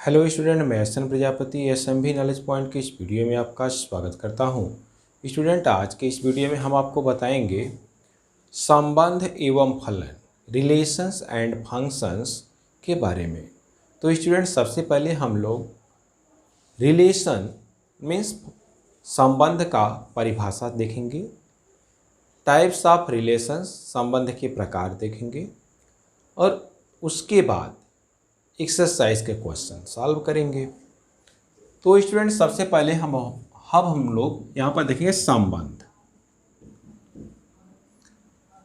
Hello student, मैं SN. Prajapati एस.एम.भी knowledge point के इस वीडियो में आपका स्वागत करता हूं। स्टूडेंट, आज के इस वीडियो में हम आपको बताएंगे संबंध एवं फलन, रिलेशंस एंड फंक्शंस के बारे में। तो स्टूडेंट, सबसे पहले हम लोग रिलेशन मीन्स संबंध का परिभाषा देखेंगे, टाइप्स ऑफ रिलेशंस संबंध के प्रकार देखेंगे और उसके बाद एक्सरसाइज के क्वेश्चन सॉल्व करेंगे। तो स्टूडेंट, सबसे पहले हम लोग यहाँ पर देखेंगे संबंध।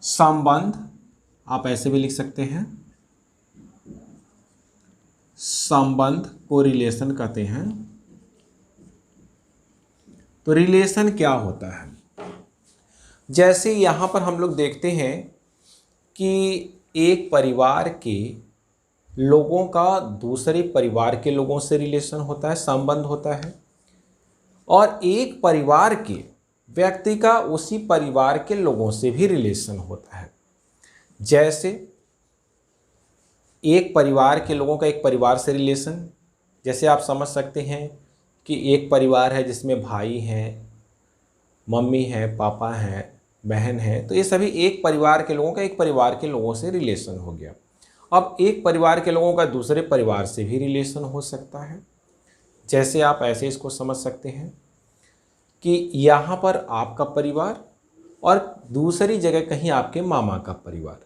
संबंध आप ऐसे भी लिख सकते हैं, संबंध को रिलेशन कहते हैं। तो रिलेशन क्या होता है? जैसे यहाँ पर हम लोग देखते हैं कि एक परिवार के लोगों का दूसरे परिवार के लोगों से रिलेशन होता है, संबंध होता है, और एक परिवार के व्यक्ति का उसी परिवार के लोगों से भी रिलेशन होता है। जैसे एक परिवार के लोगों का एक परिवार से रिलेशन, जैसे आप समझ सकते हैं कि एक परिवार है जिसमें भाई हैं, मम्मी है, पापा हैं, बहन है, तो ये सभी एक परिवार के लोगों का एक परिवार के लोगों से रिलेशन हो गया। अब एक परिवार के लोगों का दूसरे परिवार से भी रिलेशन हो सकता है। जैसे आप ऐसे इसको समझ सकते हैं कि यहाँ पर आपका परिवार और दूसरी जगह कहीं आपके मामा का परिवार,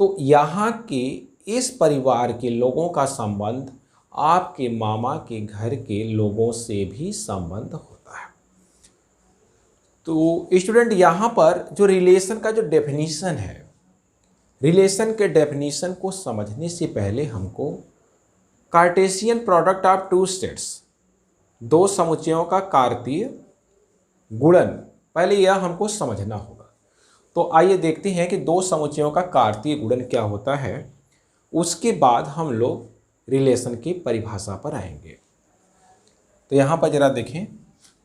तो यहाँ के इस परिवार के लोगों का संबंध आपके मामा के घर के लोगों से भी संबंध होता है। तो स्टूडेंट, यहाँ पर जो रिलेशन का जो डेफिनीशन है, रिलेशन के डेफिनीशन को समझने से पहले हमको Cartesian product of two sets, दो समुच्चयों का कार्तीय गुणन, पहले यह हमको समझना होगा। तो आइए देखते हैं कि दो समुच्चयों का कार्तीय गुणन क्या होता है, उसके बाद हम लोग रिलेशन की परिभाषा पर आएंगे। तो यहाँ पर जरा देखें,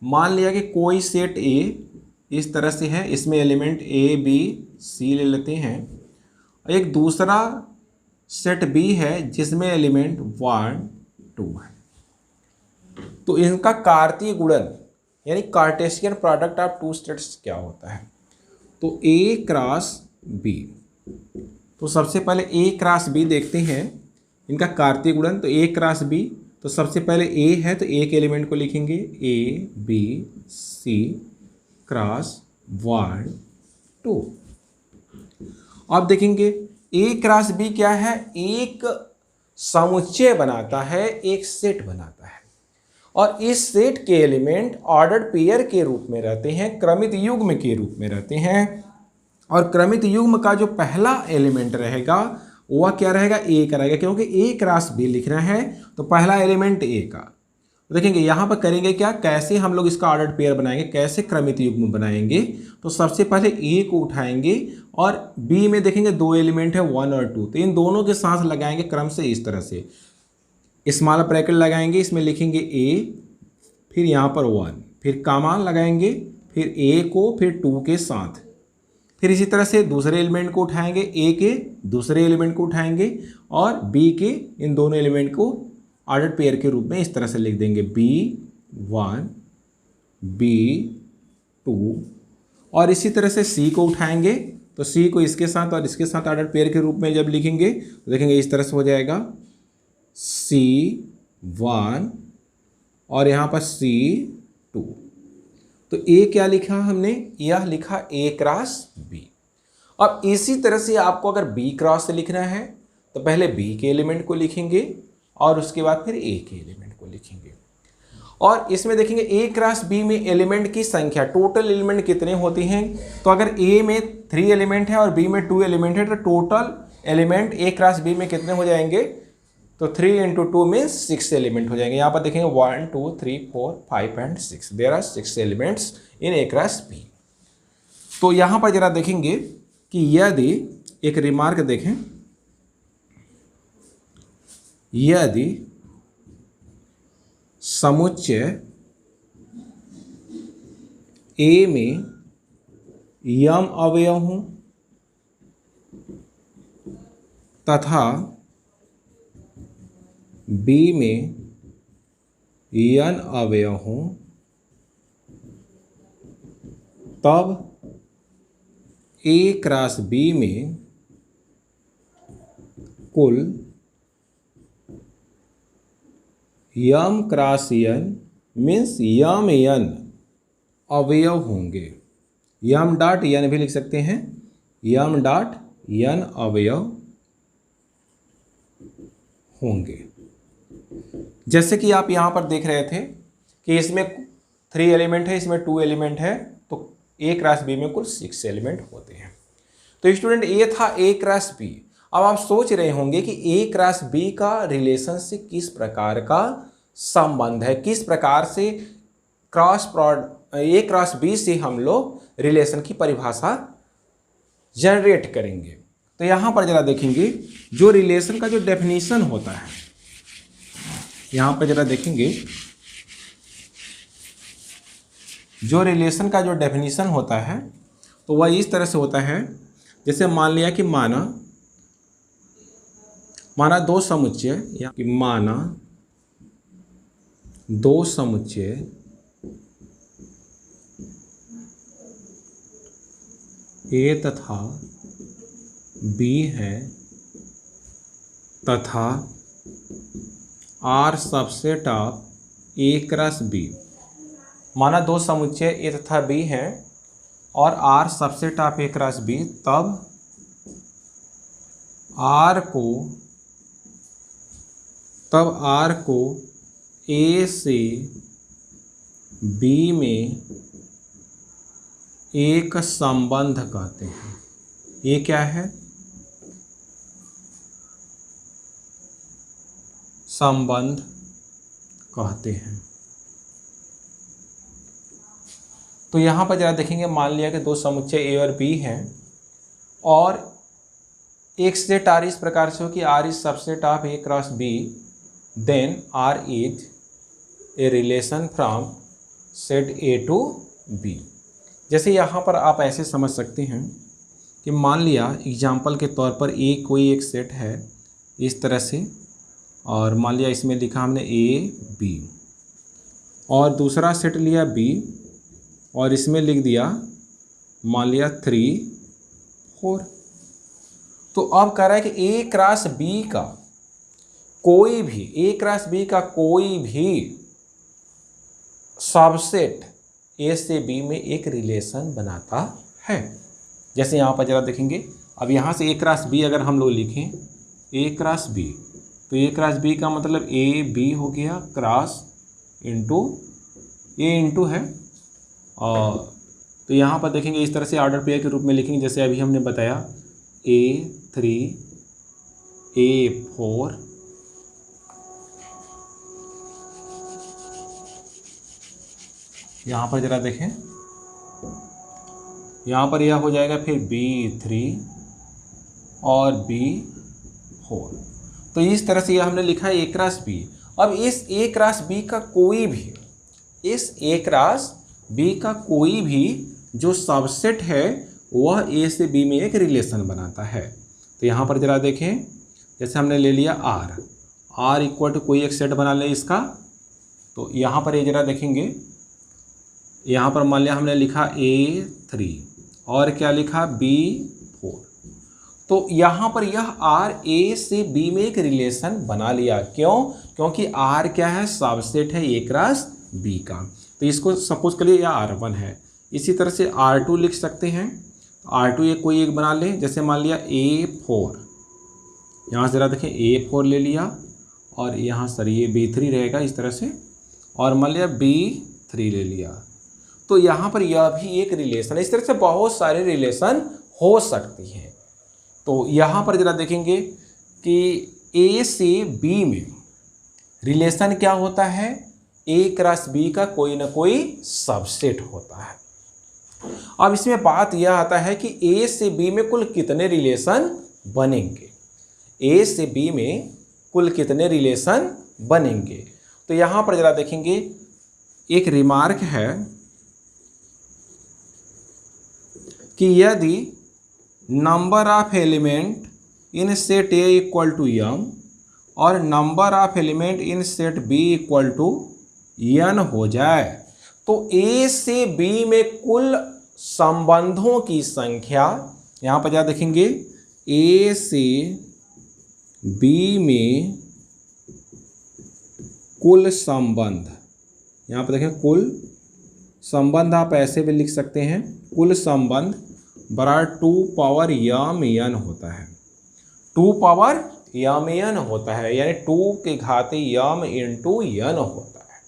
मान लिया कि कोई सेट ए इस तरह से है, इसमें एलिमेंट ए बी सी ले लेते हैं। एक दूसरा सेट बी है जिसमें एलिमेंट 1 2 है। तो इनका कार्तीय गुणन यानी Cartesian product of two sets क्या होता है? तो ए क्रॉस बी। तो सबसे पहले ए क्रॉस बी देखते हैं, इनका कार्तीय गुणन। तो ए क्रॉस बी, तो सबसे पहले ए है तो ए के एलिमेंट को लिखेंगे ए बी सी क्रॉस 1 2। अब देखेंगे ए क्रॉस बी क्या है, एक समुच्चय बनाता है, एक सेट बनाता है, और इस सेट के एलिमेंट ऑर्डर्ड पेयर के रूप में रहते हैं, क्रमित युग्म के रूप में रहते हैं। और क्रमित युग्म का जो पहला एलिमेंट रहेगा वह क्या रहेगा, ए का रहेगा, क्योंकि ए क्रॉस बी लिख रहे हैं तो पहला एलिमेंट ए का। देखेंगे यहाँ पर करेंगे क्या, कैसे हम लोग इसका ऑर्डर्ड पेयर बनाएंगे, कैसे क्रमित युग्म बनाएंगे। तो सबसे पहले ए को उठाएंगे और बी में देखेंगे दो एलिमेंट है 1 और 2, तो इन दोनों के साथ लगाएंगे क्रम से इस तरह से, स्मॉल ब्रैकेट लगाएंगे, इसमें लिखेंगे ए, फिर यहाँ पर 1, फिर कामा लगाएंगे, फिर ए को फिर 2 के साथ, फिर इसी तरह से दूसरे एलिमेंट को उठाएंगे, ए के दूसरे एलिमेंट को उठाएंगे और बी के इन दोनों एलिमेंट को ऑर्डर्ड पेयर के रूप में इस तरह से लिख देंगे B1 B2, और इसी तरह से C को उठाएंगे तो C को इसके साथ और इसके साथ ऑर्डर्ड पेयर के रूप में जब लिखेंगे तो देखेंगे इस तरह से हो जाएगा C1 और यहाँ पर C2। तो A क्या लिखा हमने, यह लिखा A क्रॉस B। अब इसी तरह से आपको अगर B क्रॉस से लिखना है तो पहले B के एलिमेंट को लिखेंगे और उसके बाद फिर ए के एलिमेंट को लिखेंगे। और इसमें देखेंगे ए क्रॉस बी में एलिमेंट की संख्या, टोटल एलिमेंट कितने होती हैं। तो अगर ए में 3 एलिमेंट है और बी में 2 एलिमेंट है तो टोटल एलिमेंट ए क्रॉस बी में कितने हो जाएंगे, तो 3 × 2 मीन्स 6 एलिमेंट हो जाएंगे। यहाँ पर देखेंगे 1 2 3 4 5 and 6, there are 6 elements in A cross B. तो यहाँ पर जरा देखेंगे कि यदि एक रिमार्क देखें, यदि समुच्चय ए में यम अवयव हों तथा बी में n अवयव हों तब A क्रॉस B में कुल m cross n means n अवयव होंगे। m डॉट n भी लिख सकते हैं, m डॉट n अवयव होंगे। जैसे कि आप यहाँ पर देख रहे थे कि इसमें 3 एलिमेंट है, इसमें 2 एलिमेंट है, तो A क्रॉस B में कुल 6 एलिमेंट होते हैं। तो स्टूडेंट ये था A क्रॉस B। अब आप सोच रहे होंगे कि A क्रॉस B का रिलेशन से किस प्रकार का संबंध है, किस प्रकार से A क्रॉस B से हम लोग रिलेशन की परिभाषा जनरेट करेंगे। तो यहाँ पर जरा देखेंगे जो रिलेशन का जो डेफिनेशन होता है, यहाँ पर जरा देखेंगे जो रिलेशन का जो डेफिनेशन होता है तो वह इस तरह से होता है। जैसे मान लिया कि माना दो समुच्चय, या कि माना दो समुच्चय A तथा B है तथा R subset of A cross B। माना दो समुच्चय A तथा B हैं और R subset of A cross B, तब R को A से B में एक संबंध कहते हैं। ये क्या है? संबंध कहते हैं। तो यहाँ पर जरा देखेंगे, मान लिया कि दो समुच्चय A और B हैं और एक सेट R इस प्रकार से हो कि R is subset of A cross B, then R is a relation from set A to B। जैसे यहाँ पर आप ऐसे समझ सकते हैं कि मान लिया एग्जाम्पल के तौर पर A कोई एक सेट है इस तरह से, और मान लिया इसमें लिखा हमने A B, और दूसरा सेट लिया B और इसमें लिख दिया मान लिया 3 4। तो अब कह रहा है कि A क्रॉस B का कोई भी सबसेट A से B में एक रिलेशन बनाता है। जैसे यहाँ पर जरा देखेंगे, अब यहाँ से A क्रॉस B अगर हम लोग लिखें A क्रॉस B, तो A क्रॉस B का मतलब A B हो गया, क्रॉस इंटू A इंटू है। और तो यहाँ पर देखेंगे इस तरह से ऑर्डर पेयर के रूप में लिखेंगे, जैसे अभी हमने बताया A3 A4 यहाँ पर जरा देखें, यहाँ पर यह हो जाएगा फिर B3 और B4। तो इस तरह से यह हमने लिखा है A क्रॉस B। अब इस A क्रॉस B का कोई भी जो सबसेट है वह A से B में एक रिलेशन बनाता है। तो यहाँ पर जरा देखें, जैसे हमने ले लिया R इक्वल टू कोई एक सेट बना ले इसका। तो यहाँ पर ये जरा देखेंगे, यहाँ पर मान लिया हमने लिखा A3 और क्या लिखा B4। तो यहाँ पर यह R A से B में एक रिलेशन बना लिया। क्यों? क्योंकि R क्या है? सबसेट है A क्रॉस B का। तो इसको सपोज करिए यह R1 है। इसी तरह से R2 लिख सकते हैं। R2 ये कोई एक बना लें, जैसे मान लिया A4, यहाँ से जरा देखें A4 ले लिया और यहाँ सर ये B3 रहेगा इस तरह से, और मान लिया B3 ले लिया। तो यहाँ पर यह भी एक रिलेशन है। इस तरह से बहुत सारे रिलेशन हो सकती हैं। तो यहाँ पर जरा देखेंगे कि A से B में रिलेशन क्या होता है? A क्रॉस B का कोई ना कोई सबसेट होता है। अब इसमें बात यह आता है कि A से B में कुल कितने रिलेशन बनेंगे। A से B में कुल कितने रिलेशन बनेंगे। तो यहाँ पर जरा देखेंगे, एक रिमार्क है कि यदि number of element in set A equal to m और number of element in set B equal to n हो जाए तो A से B में कुल संबंधों की संख्या, यहां पर क्या देखेंगे, A से B में कुल संबंध, यहां पर देखें कुल संबंध आप ऐसे भी लिख सकते हैं, कुल संबंध बराबर 2 पावर m n होता है, 2 पावर m n होता है, यानी 2 के घाते m इंटू n होता है।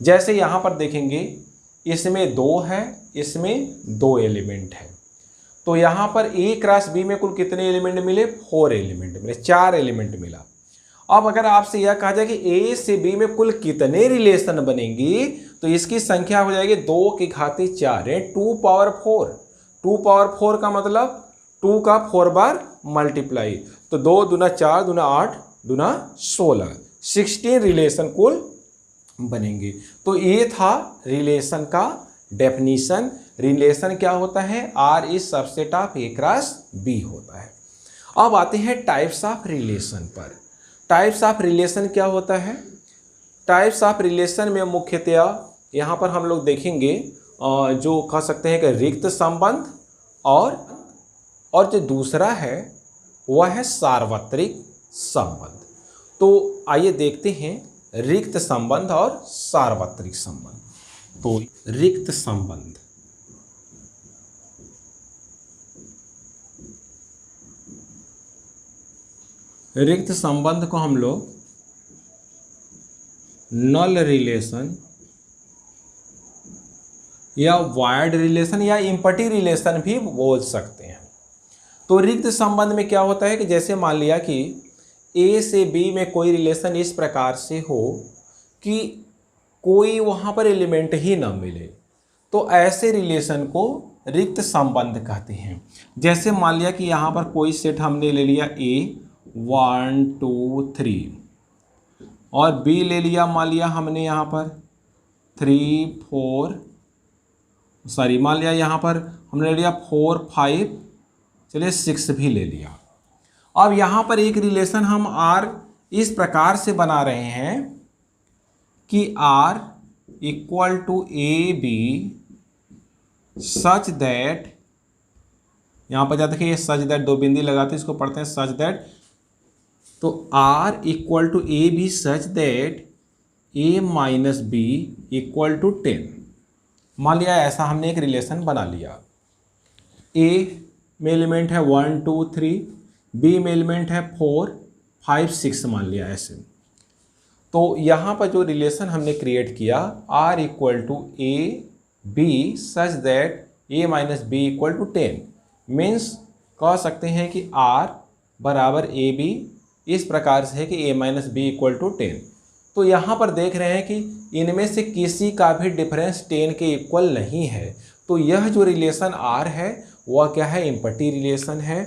जैसे यहाँ पर देखेंगे इसमें 2 है, इसमें 2 एलिमेंट है, तो यहाँ पर A क्रॉस B में कुल कितने एलिमेंट मिले, 4 एलिमेंट मिले, 4 एलिमेंट मिला। अब अगर आपसे यह कहा जाए कि A से B में कुल कितने रिलेशन बनेंगे, तो इसकी संख्या हो जाएगी 2 के घाते 4 है, 2 पावर 4। 2 पावर 4 का मतलब 2 का 4 बार मल्टीप्लाई, तो 2 दूना 4 दूना 8 दूना 16, 16 रिलेशन कुल बनेंगे। तो ये था रिलेशन का डेफिनीशन। रिलेशन क्या होता है, R is subset of A cross B होता है। अब आते हैं टाइप्स ऑफ रिलेशन पर। टाइप्स ऑफ रिलेशन क्या होता है, टाइप्स ऑफ रिलेशन में मुख्यतया यहाँ पर हम लोग देखेंगे जो कह सकते हैं कि रिक्त संबंध, और जो दूसरा है वह है सार्वत्रिक संबंध। तो आइए देखते हैं रिक्त संबंध और सार्वत्रिक संबंध। तो रिक्त संबंध, रिक्त संबंध को हम लोग नल रिलेशन या वायर्ड रिलेशन या इम्पटी रिलेशन भी बोल सकते हैं। तो रिक्त संबंध में क्या होता है कि जैसे मान लिया कि A से B में कोई रिलेशन इस प्रकार से हो कि कोई वहाँ पर एलिमेंट ही ना मिले, तो ऐसे रिलेशन को रिक्त संबंध कहते हैं। जैसे मान लिया कि यहाँ पर कोई सेट हमने ले लिया A 1 2 3 और B ले लिया, मान लिया हमने यहाँ पर 3 4, सॉरी मान लिया यहाँ पर हमने ले लिया 4 5, चलिए 6 भी ले लिया। अब यहाँ पर एक रिलेशन हम R इस प्रकार से बना रहे हैं कि R equal to AB such that, यहाँ पर जाते देखिए सच दैट 2 बिंदी लगाते इसको पढ़ते हैं सच दैट, तो R equal to AB such that A minus B equal to 10। मान लिया ऐसा हमने एक रिलेशन बना लिया। A में एलिमेंट है 1 2 3, B में एलिमेंट है 4 5 6, मान लिया ऐसे। तो यहाँ पर जो रिलेशन हमने क्रिएट किया R equal to A B such that A minus B equal to 10, means कह सकते हैं कि R बराबर AB इस प्रकार से है कि A minus B equal to 10। तो यहाँ पर देख रहे हैं कि इनमें से किसी का भी डिफरेंस 10 के इक्वल नहीं है। तो यह जो रिलेशन R है वह क्या है, इम्पटी रिलेशन है,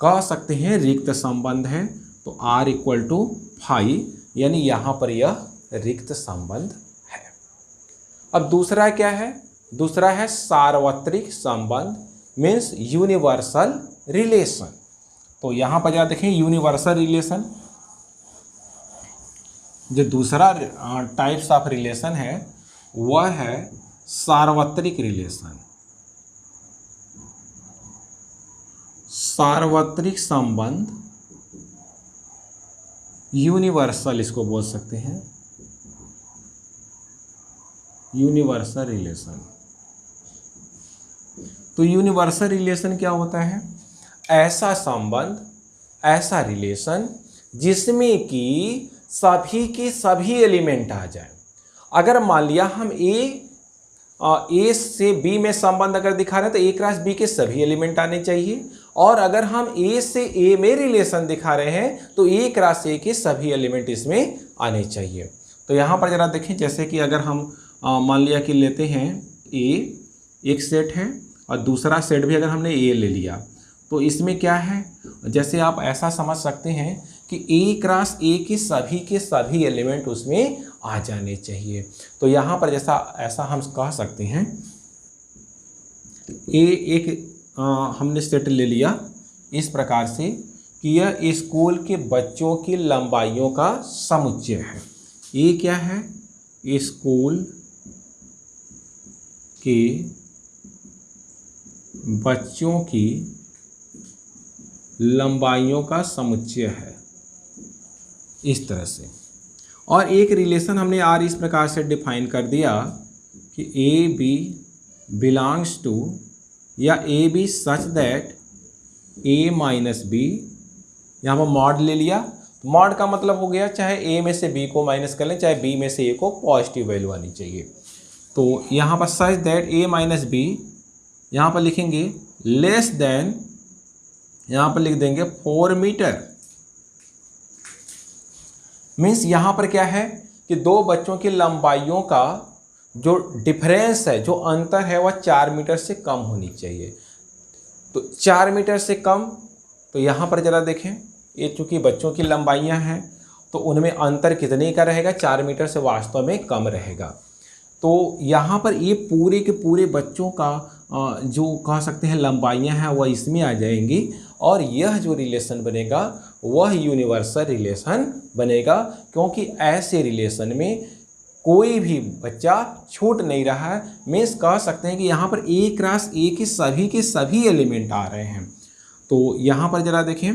कह सकते हैं रिक्त संबंध है। तो R इक्वल टू 5, यानी यहाँ पर यह रिक्त संबंध है। अब दूसरा क्या है, दूसरा है सार्वत्रिक संबंध, मीन्स यूनिवर्सल रिलेशन। तो यहाँ पर क्या देखें, यूनिवर्सल रिलेशन, जो दूसरा टाइप्स ऑफ रिलेशन है वह है सार्वत्रिक रिलेशन। सार्वत्रिक संबंध, यूनिवर्सल इसको बोल सकते हैं, यूनिवर्सल रिलेशन। तो यूनिवर्सल रिलेशन क्या होता है, ऐसा संबंध, ऐसा रिलेशन जिसमें कि सभी के सभी एलिमेंट आ जाए। अगर मान लिया हम A से B में संबंध अगर दिखा रहे हैं तो A क्रॉस B के सभी एलिमेंट आने चाहिए, और अगर हम A से A में रिलेशन दिखा रहे हैं तो A क्रॉस A के सभी एलिमेंट इसमें आने चाहिए। तो यहाँ पर जरा देखें, जैसे कि अगर हम मान लिया कि लेते हैं A एक सेट है और दूसरा सेट भी अगर हमने A ले लिया, तो इसमें क्या है, जैसे आप ऐसा समझ सकते हैं कि A क्रॉस A के सभी एलिमेंट उसमें आ जाने चाहिए। तो यहाँ पर जैसा ऐसा हम कह सकते हैं A एक हमने सेट ले लिया इस प्रकार से कि यह स्कूल के बच्चों की लंबाइयों का समुच्चय है। A क्या है, स्कूल के बच्चों की लंबाइयों का समुच्चय है, इस तरह से। और एक रिलेशन हमने आर इस प्रकार से डिफाइन कर दिया कि ए बी बिलोंग्स टू, या A B such that A minus B, यहाँ पर मॉड ले लिया। तो मॉड का मतलब हो गया चाहे ए में से बी को माइनस कर लें, चाहे बी में से ए को पॉजिटिव वैल्यू आनी चाहिए। तो यहाँ पर such that A minus B, यहाँ पर लिखेंगे लेस देन, यहाँ पर लिख देंगे 4 मीटर। मीन्स यहाँ पर क्या है कि दो बच्चों की लंबाइयों का जो डिफरेंस है, जो अंतर है, वह 4 मीटर से कम होनी चाहिए। तो 4 मीटर से कम, तो यहाँ पर ज़रा देखें, ये चूँकि बच्चों की लंबाइयाँ हैं तो उनमें अंतर कितने का रहेगा, 4 मीटर से वास्तव में कम रहेगा। तो यहाँ पर ये पूरे के पूरे बच्चों का जो कह सकते हैं लंबाइयाँ हैं वह इसमें आ जाएंगी, और यह जो रिलेशन बनेगा वह यूनिवर्सल रिलेशन बनेगा, क्योंकि ऐसे रिलेशन में कोई भी बच्चा छूट नहीं रहा है। मीन्स कह सकते हैं कि यहाँ पर ए क्रॉस ए के सभी एलिमेंट आ रहे हैं। तो यहाँ पर ज़रा देखें,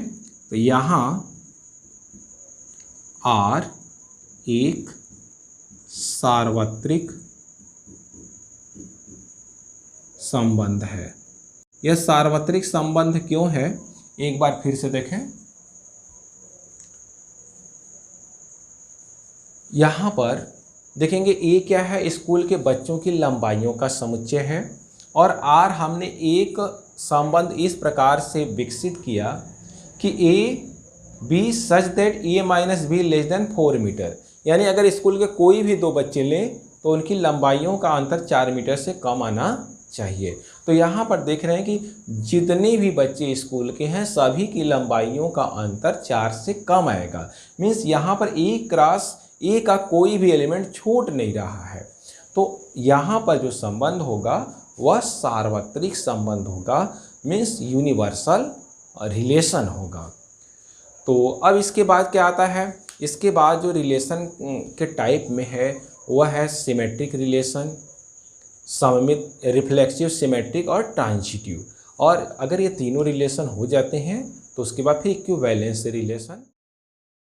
तो यहाँ आर एक सार्वत्रिक संबंध है। यह सार्वत्रिक संबंध क्यों है, एक बार फिर से देखें। यहाँ पर देखेंगे ए क्या है, स्कूल के बच्चों की लंबाइयों का समुच्चय है, और आर हमने एक संबंध इस प्रकार से विकसित किया कि A B such that A minus B less than 4 metre. यानी अगर स्कूल के कोई भी दो बच्चे लें तो उनकी लंबाइयों का अंतर 4 मीटर से कम आना चाहिए। तो यहाँ पर देख रहे हैं कि जितने भी बच्चे स्कूल के हैं सभी की लंबाइयों का अंतर 4 से कम आएगा। मीन्स यहाँ पर ए क्रॉस ए का कोई भी एलिमेंट छूट नहीं रहा है। तो यहाँ पर जो संबंध होगा वह सार्वत्रिक संबंध होगा, मीन्स यूनिवर्सल रिलेशन होगा। तो अब इसके बाद क्या आता है, इसके बाद जो रिलेशन के टाइप में है वह है सिमेट्रिक रिलेशन, सममित, रिफ्लेक्सिव, सिमेट्रिक और ट्रांजिटिव। और अगर ये तीनों रिलेशन हो जाते हैं तो उसके बाद फिर इक्विवेलेंस रिलेशन